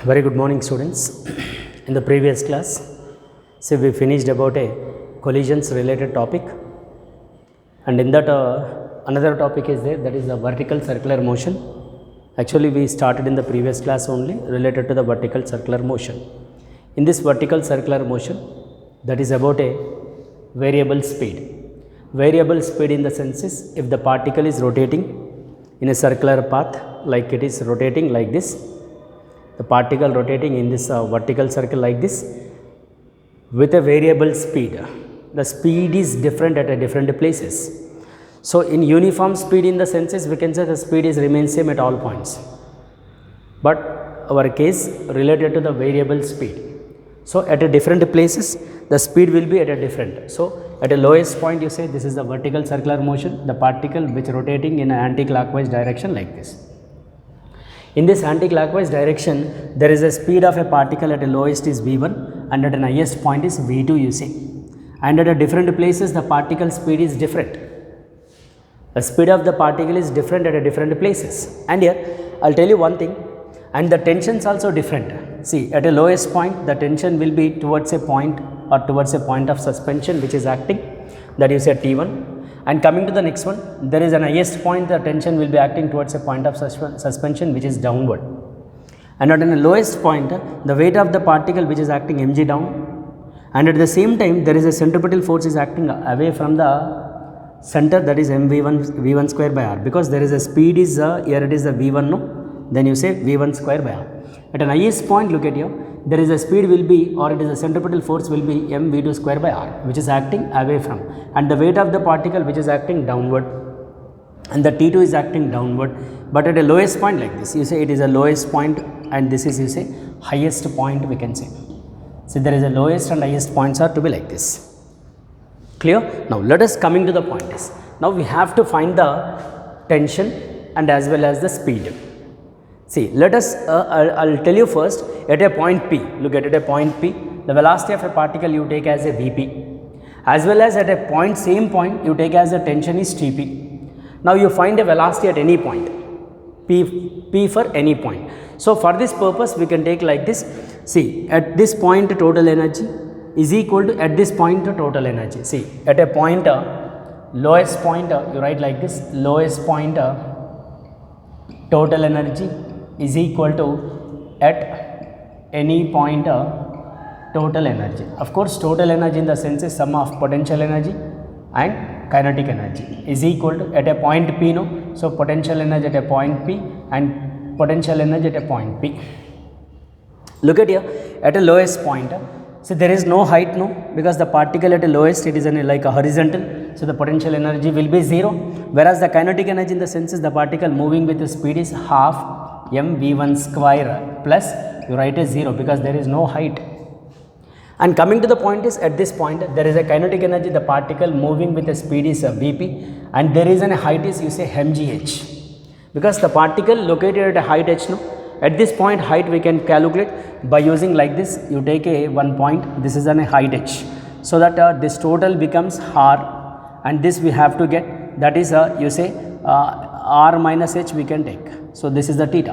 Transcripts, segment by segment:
Very good morning, students. In the previous class, we finished about a collisions related topic, and in that another topic is there, that is the vertical circular motion. Actually, we started in the previous class only related to the vertical circular motion. In this vertical circular motion, that is about a variable speed. Variable speed in the sense is, if the particle is rotating in a circular path, like it is rotating like this, the particle rotating in this vertical circle like this with a variable speed. The speed is different at a different places. So in uniform speed in the senses, we can say the speed is remains same at all points, but our case related to the variable speed. So at a different places, the speed will be at a different. So at a lowest point, you say this is the vertical circular motion, the particle which rotating in an anti-clockwise direction like this. In this anti-clockwise direction, there is a speed of a particle at a lowest is v1 and at an highest point is v2, you see. And at a different places, the particle speed is different. The speed of the particle is different at a different places. And here, I'll tell you one thing, and the tensions also different. See, at a lowest point, the tension will be towards a point or towards a point of suspension which is acting, that you say T1. And coming to the next one, there is an highest point, the tension will be acting towards a point of suspension which is downward. And at the lowest point, the weight of the particle which is acting mg down, and at the same time there is a centripetal force is acting away from the center, that is v1 square by r, because there is a speed is here it is the v1, no, then you say v1 square by r. At an highest point, look at here, there is a speed will be, or it is a centripetal force will be mv2 square by r, which is acting away from, and the weight of the particle which is acting downward, and the T2 is acting downward. But at a lowest point like this, you say it is a lowest point, and this is, you say, highest point, we can say. So there is a lowest and highest points are to be like this. Clear? Now let us coming to the point is, now we have to find the tension and as well as the speed. See, let us, I'll tell you first, at a point P, look at a point P, the velocity of a particle you take as a Vp, as well as at a point, same point, you take as a tension is Tp. Now you find a velocity at any point, P for any point. So for this purpose, we can take like this. See, at this point, total energy is equal to, at this point, total energy. See, at a point, lowest point, you write like this, lowest point, total energy is equal to, at any point, total energy. Of course, total energy in the sense is sum of potential energy and kinetic energy is equal to, at a point P, no. So potential energy at a point P and potential energy at a point P. Look at here, at a lowest point, so there is no height, no, because the particle at a lowest, it is like a horizontal, so the potential energy will be 0, whereas the kinetic energy in the sense is the particle moving with the speed is half mv1 square plus, you write as 0 because there is no height. And coming to the point is, at this point there is a kinetic energy, the particle moving with a speed is Vp, and there is a height is, you say, mgh, because the particle located at a height h, no. At this point height we can calculate by using like this, you take a one point, this is a height h, so that this total becomes r, and this we have to get, that is you say r minus h we can take. So this is the theta,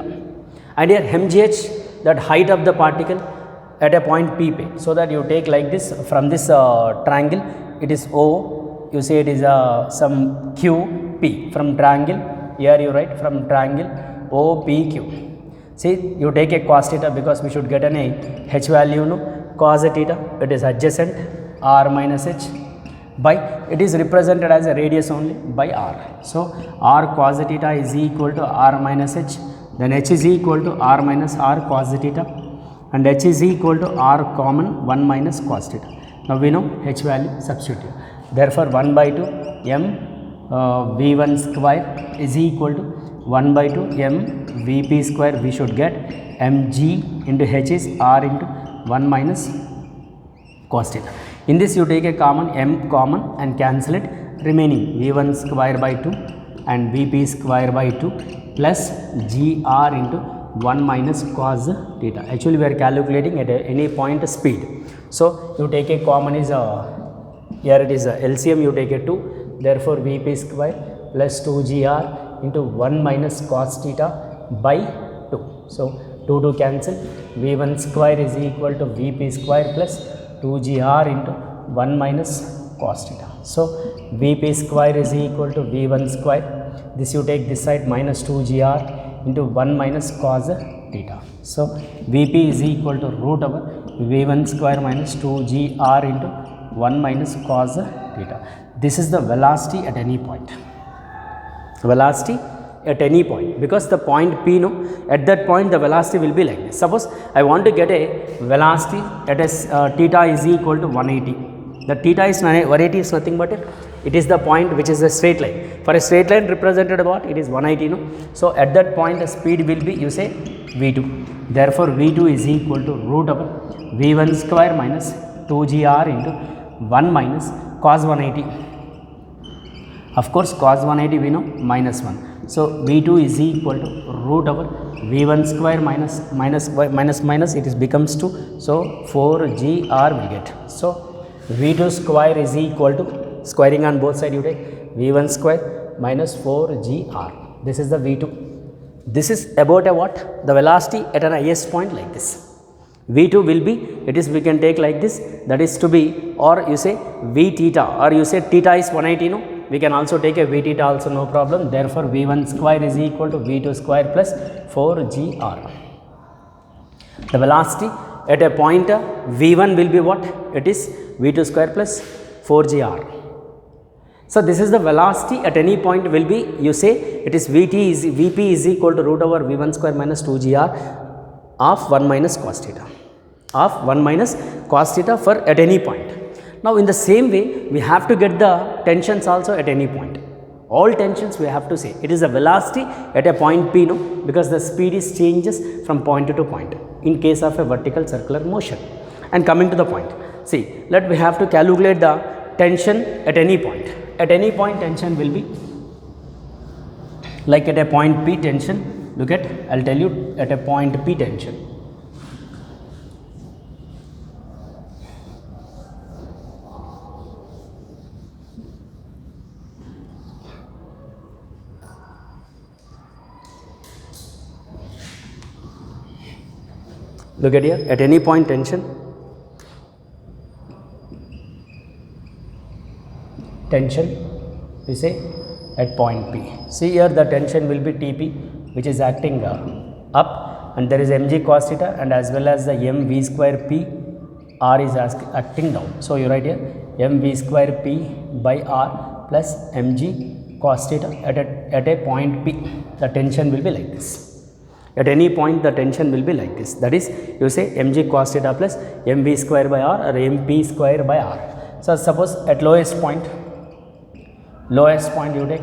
and here mgh, that height of the particle at a point P, so that you take like this, from this triangle, it is O, you say it is some Q P, from triangle, here you write from triangle O P Q. See, you take a cos theta because we should get an h value, no, cos theta, it is adjacent r minus h by, it is represented as a radius only by r. So r cos theta is equal to r minus h, then h is equal to r minus r cos theta, and h is equal to r common 1 minus cos theta. Now we know h value, substitute. Therefore 1 by 2 m v1 square is equal to 1 by 2 m vp square, we should get mg into h is r into 1 minus cos theta. In this you take a common, m common, and cancel it, remaining v1 square by 2 and vp square by 2 plus gr into 1 minus cos theta. Actually we are calculating at any point speed. So you take a common is here it is LCM, you take a 2, therefore vp square plus 2gr into 1 minus cos theta by 2. So 2 to cancel, V1 square is equal to Vp square plus 2gr into 1 minus cos theta. So Vp square is equal to V1 square, this you take this side, minus 2gr into 1 minus cos theta. So Vp is equal to root over V1 square minus 2gr into 1 minus cos theta. This is the velocity at any point. Velocity at any point, because the point P, no, at that point the velocity will be like this. Suppose I want to get a velocity at a theta is equal to 180. The theta is 180 is nothing but it is the point which is a straight line. For a straight line represented what? It is 180, no. So at that point the speed will be, you say, V2. Therefore V2 is equal to root over V1 square minus 2gr into 1 minus cos 180. Of course cos 180 we know minus 1. So V2 is equal to root over V1 square minus it is becomes 2. So 4gr we get. So V2 square is equal to, squaring on both sides you take V1 square minus 4gr. This is the V2. This is about a what? The velocity at an highest point like this. V2 will be, it is, we can take like this, that is to be, or you say V theta, or you say theta is 180, no. We can also take a V theta also, no problem. Therefore V1 square is equal to V2 square plus 4gr. The velocity at a point V1 will be what? It is V2 square plus 4gr. So this is the velocity at any point will be, you say it is Vp is equal to root over V1 square minus 2gr of 1 minus cos theta, of 1 minus cos theta for at any point. Now in the same way we have to get the tensions also at any point. All tensions we have to say it is a velocity at a point P, no, because the speed is changes from point to point in case of a vertical circular motion. And coming to the point, see, we have to calculate the tension at any point. At any point tension will be like at a point P tension, look at, I will tell you at a point P tension. Look at here, at any point tension, we say at point P. See here the tension will be Tp, which is acting up, and there is mg cos theta, and as well as the mv square P r is acting down. So you write here mv square P by r plus mg cos theta at a point P. The tension will be like this. At any point the tension will be like this, that is, you say mg cos theta plus mv square by r or mp square by r. So suppose at lowest point you take,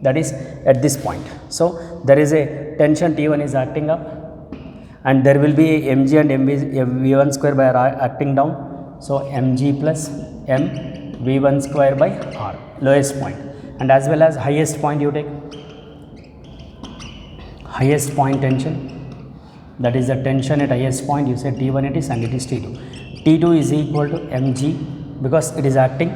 that is at this point. So there is a tension T1 is acting up, and there will be mg and v1 square by r acting down. So mg plus m v1 square by r, lowest point. And as well as highest point you take, highest point tension, that is the tension at highest point, you say T1 it is, and it is T2. T2 is equal to mg because it is acting,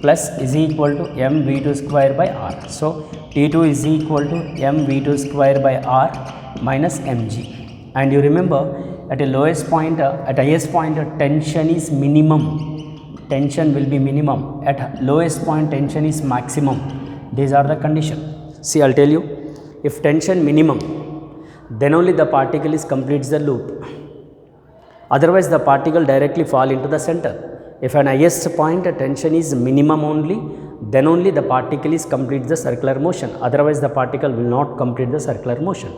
plus is equal to mv2 square by r. So T2 is equal to mv2 square by r minus mg. And you remember at a lowest point, at highest point tension is minimum, tension will be minimum, at lowest point tension is maximum. These are the conditions. See, I will tell you, if tension minimum, then only the particle is completes the loop, otherwise the particle directly fall into the center. If an highest point tension is minimum only, then only the particle is completes the circular motion, otherwise the particle will not complete the circular motion.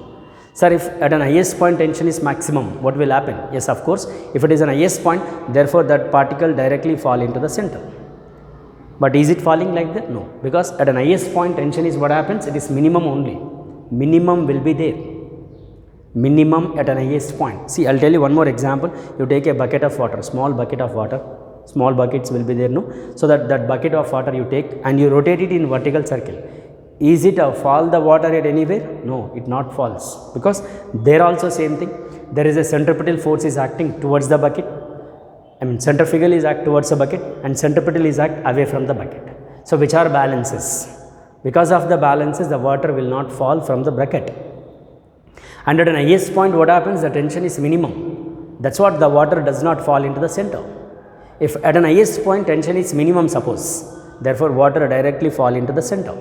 Sir, if at an highest point tension is maximum, what will happen? Yes, of course, if it is an highest point, therefore that particle directly fall into the center. But is it falling like that? No, because at an highest point tension is what happens, it is minimum only. Minimum will be there, minimum at an highest point. See, I will tell you one more example. You take a bucket of water, small bucket of water, small buckets will be there, no. So that bucket of water you take and you rotate it in vertical circle. Is it fall the water at anywhere? No, it not falls, because there also same thing. There is a centripetal force is acting towards the bucket. I mean centrifugal is act towards the bucket and centripetal is act away from the bucket. So which are balances? Because of the balances, the water will not fall from the bucket. And at an highest point, what happens? The tension is minimum. That's what the water does not fall into the center. If at an highest point tension is minimum, suppose, therefore water directly fall into the center.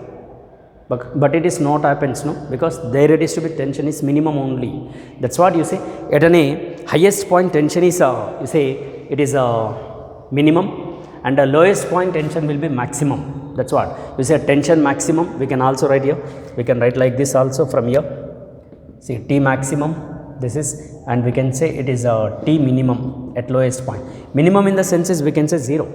But it is not happens, no, because there it is to be tension is minimum only. That's what you say. At an highest point tension is you say it is a minimum, and the lowest point tension will be maximum. That's what you say, tension maximum. We can also write here. We can write like this also from here. See, T maximum, this is, and we can say it is a T minimum at lowest point. Minimum in the sense is we can say 0.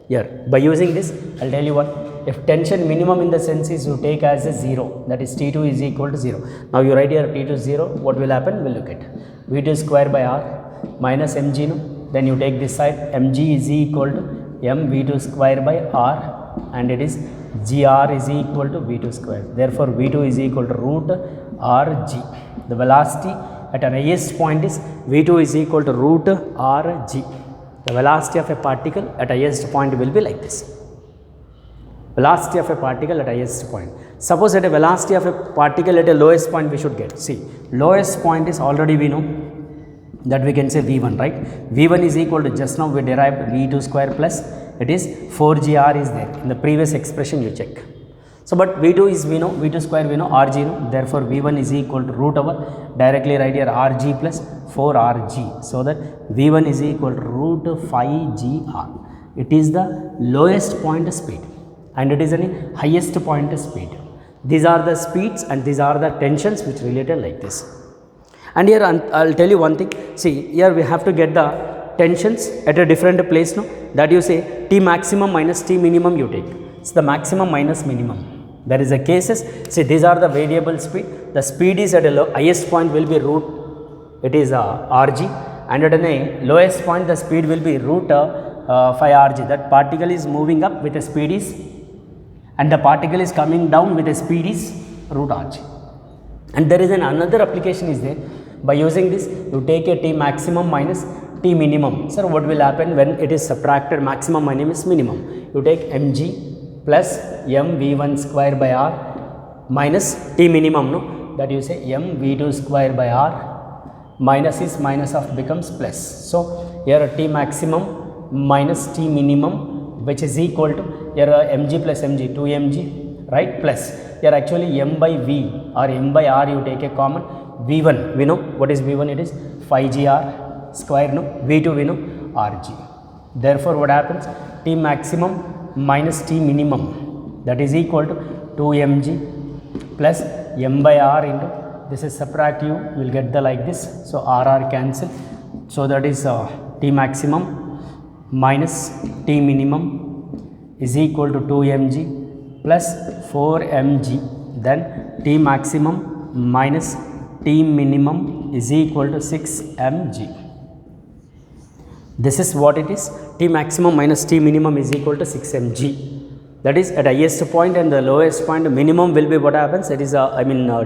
Here, by using this, I'll tell you what, if tension minimum in the sense is you take as a 0, that is T2 is equal to 0. Now you write here T2 0, what will happen? We'll look at V2 square by R minus mg, no? Then you take this side, mg is equal to m V2 square by R, and it is gr is equal to V2 square. Therefore, V2 is equal to root Rg. The velocity at an highest point is V2 is equal to root Rg. The velocity of a particle at highest point will be like this. Velocity of a particle at highest point. Suppose at a velocity of a particle at a lowest point we should get. See, lowest point is already we know that we can say V1, right? V1 is equal to, just now we derived V2 square plus it is 4gr is there. In the previous expression you check. So, but V2 is we know, V2 square we know, Rg know, therefore V1 is equal to root over, directly write here Rg plus 4Rg, so that V1 is equal to root 5gr. It is the lowest point speed and it is the highest point speed. These are the speeds and these are the tensions which related like this. And here I'll tell you one thing, see here we have to get the tensions at a different place, no, that you say T maximum minus T minimum you take. It's the maximum minus minimum. There is a cases, see these are the variable speed, the speed is at a highest point will be root, it is Rg, and at a lowest point the speed will be root 5Rg, that particle is moving up with a speed is, and the particle is coming down with a speed is root Rg. And there is another application is there, by using this you take a T maximum minus T minimum. Sir, what will happen when it is subtracted maximum minus minimum? You take mg plus m V1 square by R minus T minimum, no, that you say m V2 square by R, minus is minus of becomes plus. So, here T maximum minus T minimum, which is equal to here mg plus mg, 2mg, right, plus here actually m by V or m by R you take a common, V1 we know, what is V1? It is 5gr square, no, V2 we know Rg. Therefore, what happens? T maximum minus T minimum, that is equal to 2mg plus m by R into, this is subtract you will get the like this, so RR cancel, so that is T maximum minus T minimum is equal to 2mg plus 4mg, then T maximum minus T minimum is equal to 6mg. This is what it is, T maximum minus T minimum is equal to 6mg. That is at highest point and the lowest point, minimum will be what happens, it is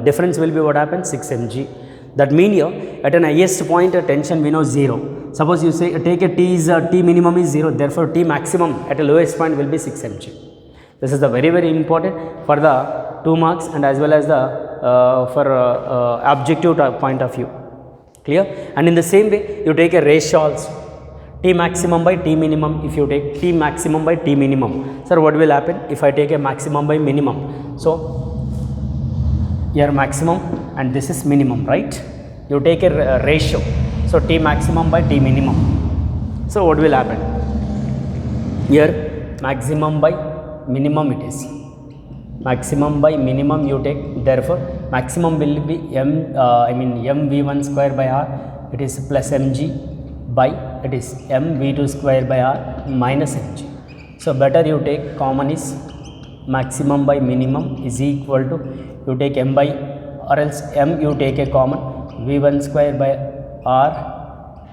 difference will be what happens, 6mg. That mean here at an highest point tension we know 0. Suppose you say take a T is T minimum is 0, therefore T maximum at a lowest point will be 6mg. This is the very important for the 2 marks and as well as the for objective point of view. Clear? And in the same way you take a ratio also. T maximum by T minimum, if you take T maximum by T minimum, sir, what will happen if I take a maximum by minimum? So, here maximum and this is minimum, right? You take a ratio, so T maximum by T minimum. So, what will happen? Here maximum by minimum it is. Maximum by minimum you take, therefore, maximum will be m V1 square by R, it is plus mg by it is m V2 square by R minus mg. So, better you take common is maximum by minimum is equal to, you take m by, or else m you take a common V1 square by R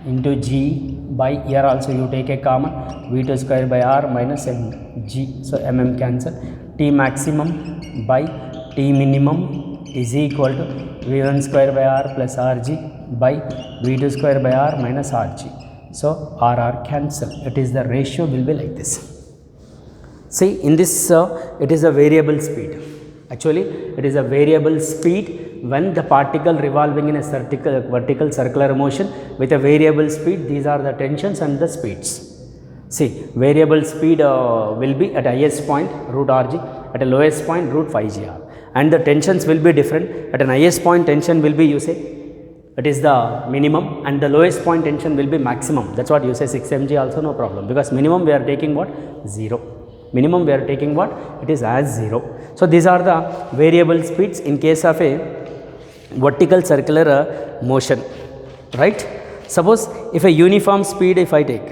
into g by, here also you take a common V2 square by R minus mg. So, cancel, T maximum by T minimum is equal to V1 square by R plus Rg by V2 square by R minus Rg. So, RR cancel, it is the ratio will be like this. See, in this it is a variable speed, actually it is a variable speed when the particle revolving in a vertical circular motion with a variable speed, these are the tensions and the speeds. See, variable speed will be at highest point root rg, at a lowest point root phi gr, and the tensions will be different. At an highest point tension will be, you say, it is the minimum, and the lowest point tension will be maximum. That's what you say 6 mg also, no problem, because minimum we are taking what? 0. Minimum we are taking what? It is as 0. So these are the variable speeds in case of a vertical circular motion, right? Suppose if a uniform speed, if I take,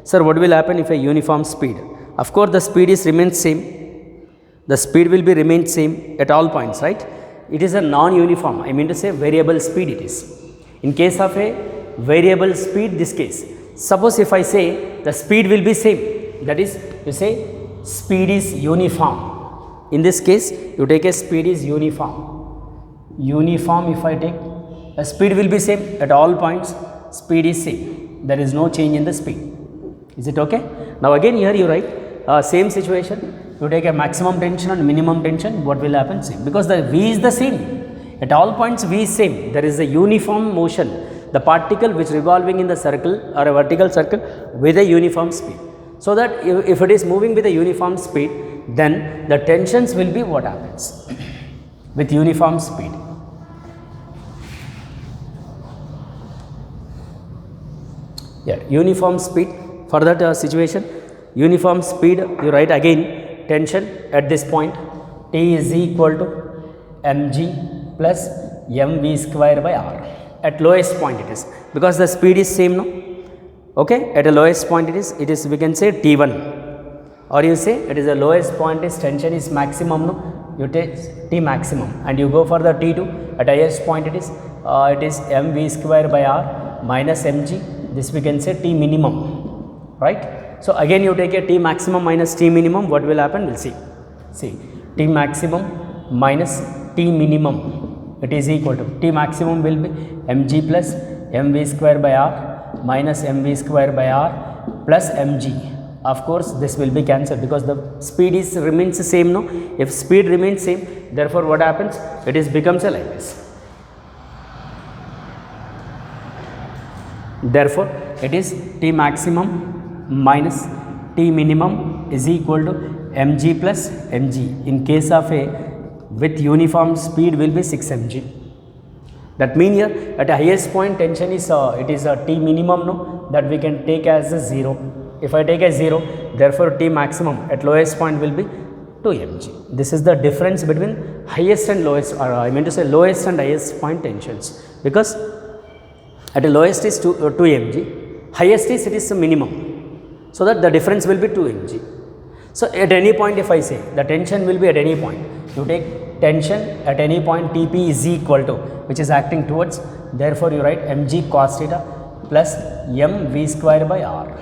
sir, what will happen if a uniform speed? Of course, the speed is remains same. The speed will be remain same at all points, right? It is a non-uniform, I mean to say variable speed it is. In case of a variable speed, this case, suppose if I say the speed will be same, that is, you say speed is uniform. In this case, you take a speed is uniform. Uniform, if I take, a speed will be same at all points, speed is same. There is no change in the speed. Is it okay? Now again here you write same situation. You take a maximum tension and minimum tension, what will happen? Same, because the V is the same. At all points V is same. There is a uniform motion. The particle which revolving in the circle or a vertical circle with a uniform speed. So that if it is moving with a uniform speed, then the tensions will be what happens with uniform speed. Yeah, uniform speed. For that situation, uniform speed, you write again tension at this point, T is equal to mg plus mv square by r. At lowest point it is, because the speed is same, no? Okay, at the lowest point it is we can say T1, or you say it is the lowest point is tension is maximum, no? You take T maximum and you go for the T2. At highest point it is mv square by r minus mg, this we can say T minimum, right? So again you take a T maximum minus T minimum, what will happen? We'll see. See, T maximum minus T minimum, it is equal to, T maximum will be mg plus mv square by r minus mv square by r plus mg. Of course, this will be cancelled because the speed is remains the same, no? If speed remains same, therefore what happens? It is becomes like this. Therefore, it is T maximum minus T minimum is equal to mg plus mg. In case of a with uniform speed will be 6 mg. That means here at a highest point tension is it is a T minimum, no? That we can take as a 0. If I take a 0, therefore T maximum at lowest point will be 2 mg. This is the difference between highest and lowest, or I mean to say lowest and highest point tensions, because at the lowest is 2 mg, highest is it is the minimum. So that the difference will be 2 mg. So at any point if I say the tension will be at any point, you take tension at any point Tp is equal to, which is acting towards, therefore you write mg cos theta plus mv square by r.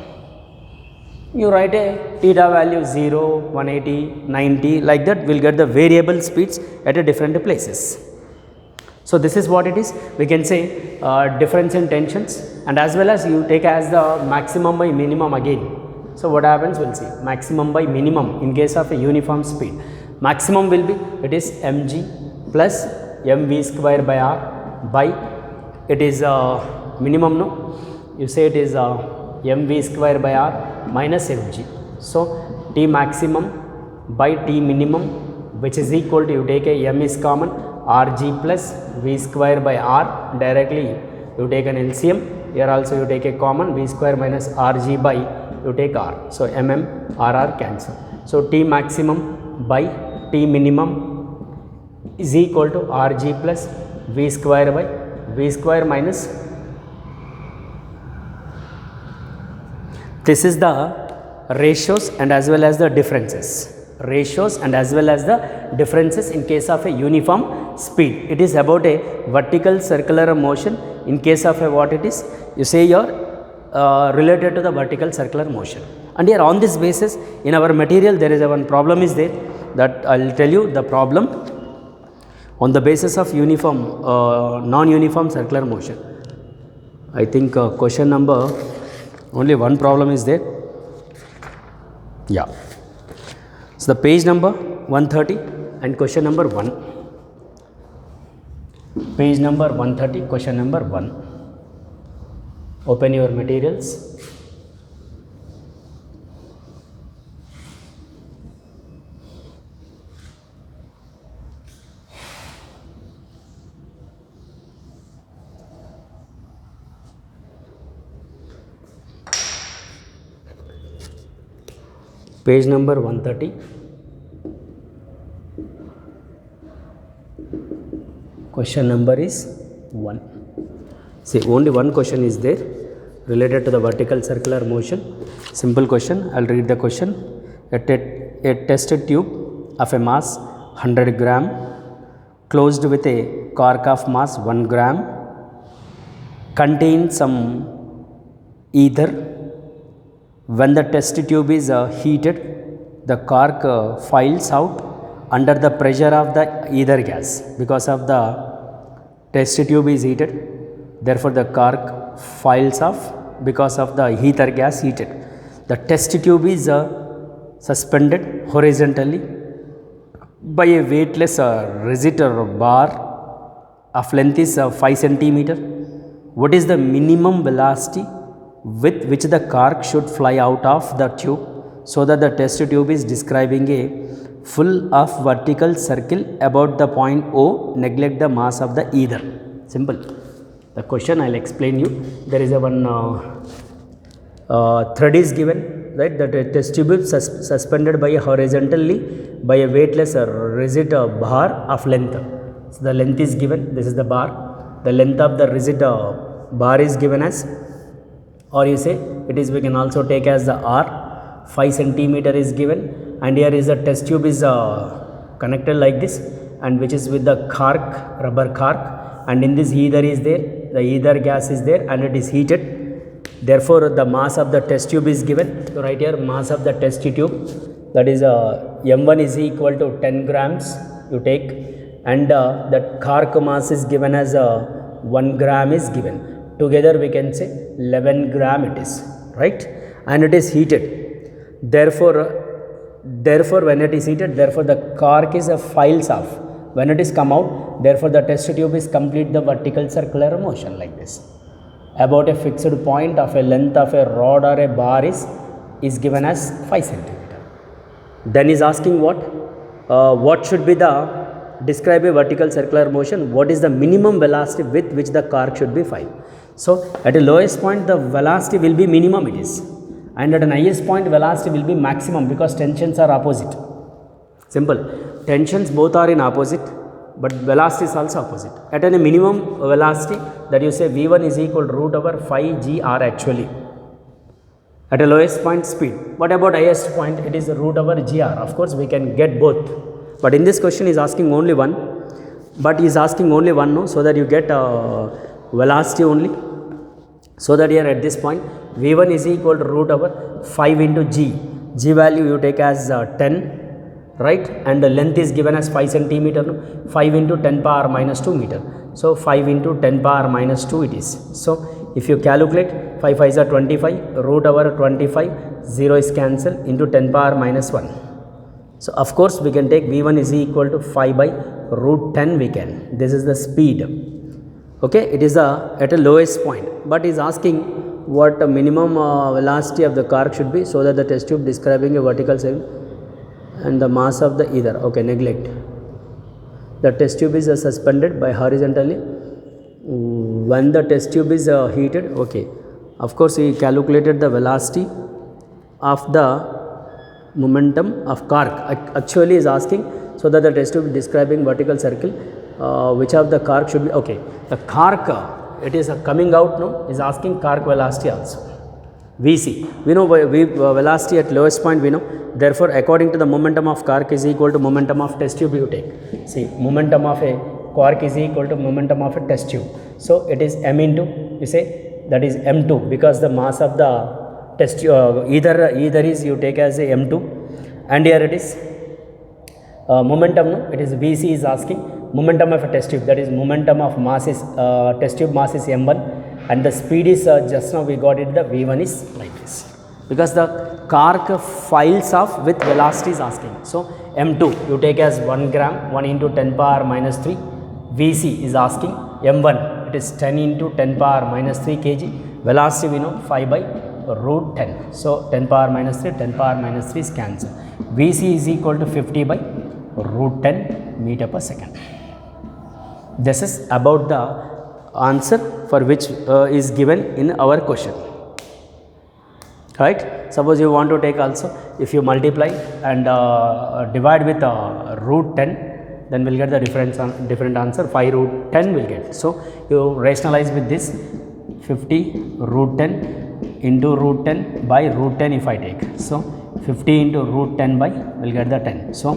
You write a theta value 0, 180, 90, like that we will get the variable speeds at a different places. So this is what it is. We can say difference in tensions, and as well as you take as the maximum by minimum again. So what happens? We'll see maximum by minimum in case of a uniform speed. Maximum will be, it is mg plus mv square by r by, it is minimum, no? You say it is mv square by r minus mg. So T maximum by T minimum, which is equal to, you take a m is common, rg plus v square by r, directly you take an LCM, here also you take a common v square minus rg by, you take r. So rr cancel. So T maximum by T minimum is equal to rg plus v square by v square minus, this is the ratios and as well as the differences. Ratios and as well as the differences in case of a uniform speed. It is about a vertical circular motion. In case of a what it is, you say you are related to the vertical circular motion. And here on this basis, in our material there is a one problem is there, that I will tell you the problem on the basis of uniform non-uniform circular motion. I think question number, only one problem is there. Yeah. So the page number 130 and question number 1. Page number 130, question number 1. Open your materials. Page number 130. Question number is 1. See, only one question is there related to the vertical circular motion. Simple question. I'll read the question. A tested tube of a mass 100 gram closed with a cork of mass 1 gram contains some ether. When the test tube is heated, the cork files out under the pressure of the ether gas. Because of the test tube is heated, therefore the cork files off because of the ether gas heated. The test tube is suspended horizontally by a weightless resistor bar of length is 5 centimeter. What is the minimum velocity with which the cork should fly out of the tube, so that the test tube is describing a full of vertical circle about the point O, neglect the mass of the ether. Simple. The question I will explain you. There is a one thread is given, right? The test tube is suspended by a horizontally by a weightless resistor bar of length. So the length is given. This is the bar. The length of the resistor bar is given as, or you say it is, we can also take as the R. 5 centimeter is given, and here is a test tube is connected like this, and which is with the cork, rubber cork, and in this ether is there, the ether gas is there, and it is heated. Therefore the mass of the test tube is given. So right here, mass of the test tube, that is M1 is equal to 10 grams you take, and that cork mass is given as 1 gram is given. Together we can say 11 gram it is, right? And it is heated. Therefore when it is heated, therefore the cork is files off. When it is come out, therefore the test tube is complete the vertical circular motion like this. About a fixed point of a length of a rod or a bar is given as 5 centimeter. Then is asking what should be the, describe a vertical circular motion, what is the minimum velocity with which the cork should be filed. So at a lowest point the velocity will be minimum it is, and at an highest point velocity will be maximum, because tensions are opposite. Simple. Tensions both are in opposite, but velocity is also opposite. At a minimum velocity, that you say V1 is equal to root over 5 gr actually. At a lowest point speed. What about highest point? It is root over gr. Of course we can get both, but in this question is asking only one, but is asking only one, no, so that you get velocity only. So that here at this point V1 is equal to root over 5 into g. G value you take as 10, right? And the length is given as 5 centimeter, no? 5 into 10 power minus 2 meter. So 5 into 10 power minus 2 it is. So if you calculate, 5 5s are 25, root over 25, 0 is cancelled, into 10 power minus 1. So of course we can take V1 is equal to 5 by root 10 we can. This is the speed. Okay, it is at a lowest point, but is asking what a minimum velocity of the cork should be, so that the test tube describing a vertical circle and the mass of the ether. Okay, neglect. The test tube is suspended by horizontally. When the test tube is heated, okay, of course we calculated the velocity of the momentum of cork. Actually is asking, so that the test tube is describing vertical circle, which of the cork should be, okay, the cork it is coming out, no, is asking cork velocity also. Vc, we know velocity at lowest point we know, therefore according to the momentum of cork is equal to momentum of test tube you take. See, momentum of a cork is equal to momentum of a test tube. So it is m into, you say, that is m2, because the mass of the test either is you take as a m2, and here it is momentum, no, it is Vc is asking momentum of a test tube, that is momentum of mass is test tube mass is m1, and the speed is just now we got it, the V1 is like this, because the cork files off with velocity is asking. So m2 you take as 1 gram, 1 into 10 power minus 3, Vc is asking m1, it is 10 into 10 power minus 3 kg. Velocity we know 5 by root 10. So 10 power minus 3, 10 power minus 3 is cancelled. Vc is equal to 50 by root 10 meter per second. This is about the answer for which is given in our question. Right? Suppose you want to take also, if you multiply and divide with root 10, then we'll get the different answer. 5 root 10 will get. So you rationalize with this 50 root 10 into root 10 by root 10 if I take. So 50 into root 10 by, will get the 10. So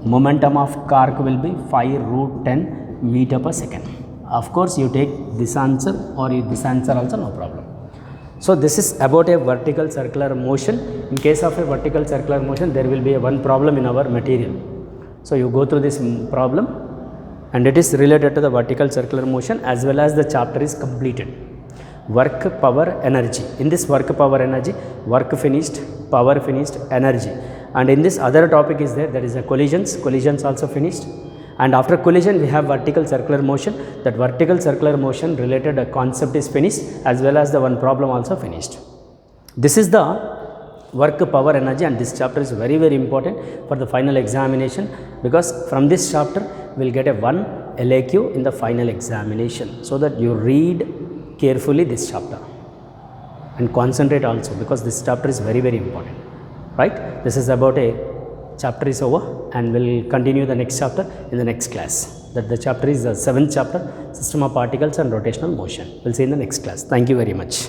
momentum of arc will be 5 root 10 meter per second. Of course you take this answer or this answer also, no problem. So this is about a vertical circular motion. In case of a vertical circular motion, there will be one problem in our material. So you go through this problem and it is related to the vertical circular motion as well as the chapter is completed. Work, power, energy. In this work, power, energy, work finished, power finished, energy. And in this other topic is there, that is a collisions also finished. And after collision we have vertical circular motion. That vertical circular motion related concept is finished as well as the one problem also finished. This is the work, power, energy, and this chapter is very important for the final examination, because from this chapter we will get a one LAQ in the final examination. So that you read carefully this chapter and concentrate also, because this chapter is very important. Right? This is about a chapter is over, and we'll continue the next chapter in the next class. That the chapter is the 7th chapter, System of Particles and Rotational Motion. We'll see in the next class. Thank you very much.